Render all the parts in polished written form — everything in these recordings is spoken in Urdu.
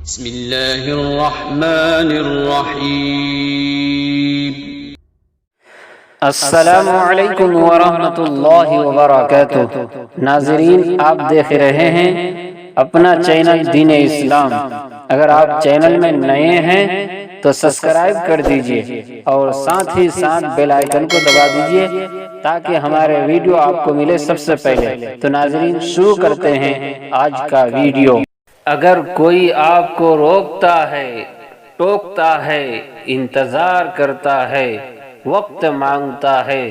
بسم اللہ الرحمن الرحیم۔ السلام علیکم ورحمۃ اللہ وبرکاتہ۔ ناظرین، آپ دیکھ رہے ہیں اپنا چینل دین اسلام۔ اگر آپ چینل میں نئے ہیں تو سبسکرائب کر دیجئے اور ساتھ ہی ساتھ بیل آئیکن کو دبا دیجئے تاکہ ہمارے ویڈیو آپ کو ملے سب سے پہلے۔ تو ناظرین، شروع کرتے ہیں آج کا ویڈیو۔ اگر کوئی آپ کو روکتا ہے، ٹوکتا ہے، انتظار کرتا ہے، وقت مانگتا ہے،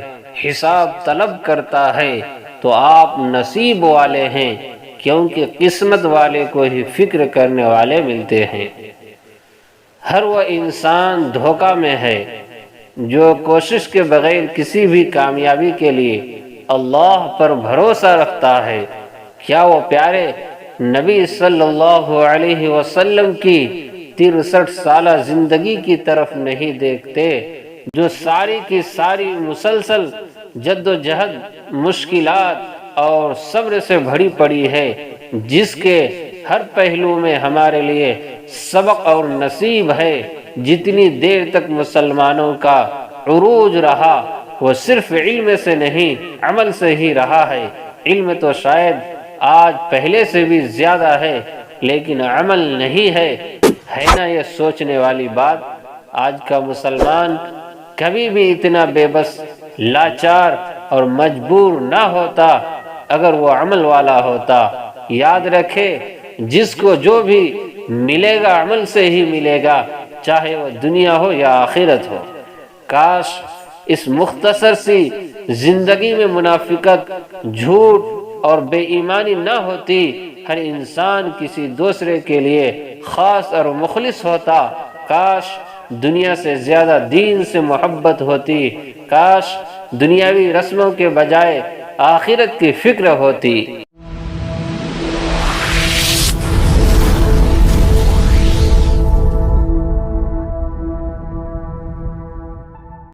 حساب طلب کرتا ہے تو آپ نصیب والے ہیں، کیونکہ قسمت والے کو ہی فکر کرنے والے ملتے ہیں۔ ہر وہ انسان دھوکہ میں ہے جو کوشش کے بغیر کسی بھی کامیابی کے لیے اللہ پر بھروسہ رکھتا ہے۔ کیا وہ پیارے نبی صلی اللہ علیہ وسلم کی 63 سالہ زندگی کی طرف نہیں دیکھتے، جو ساری کی ساری مسلسل جد و جہد، مشکلات اور صبر سے بھری پڑی ہے، جس کے ہر پہلو میں ہمارے لیے سبق اور نصیب ہے۔ جتنی دیر تک مسلمانوں کا عروج رہا وہ صرف علم سے نہیں، عمل سے ہی رہا ہے۔ علم تو شاید آج پہلے سے بھی زیادہ ہے، لیکن عمل نہیں ہے نا یہ سوچنے والی بات۔ آج کا مسلمان کبھی بھی اتنا بے بس، لاچار اور مجبور نہ ہوتا اگر وہ عمل والا ہوتا۔ یاد رکھے، جس کو جو بھی ملے گا عمل سے ہی ملے گا، چاہے وہ دنیا ہو یا آخرت ہو۔ کاش اس مختصر سی زندگی میں منافقت، جھوٹ اور بے ایمانی نہ ہوتی۔ ہر انسان کسی دوسرے کے لیے خاص اور مخلص ہوتا۔ کاش دنیا سے زیادہ دین سے محبت ہوتی۔ کاش دنیاوی رسموں کے بجائے آخرت کی فکر ہوتی۔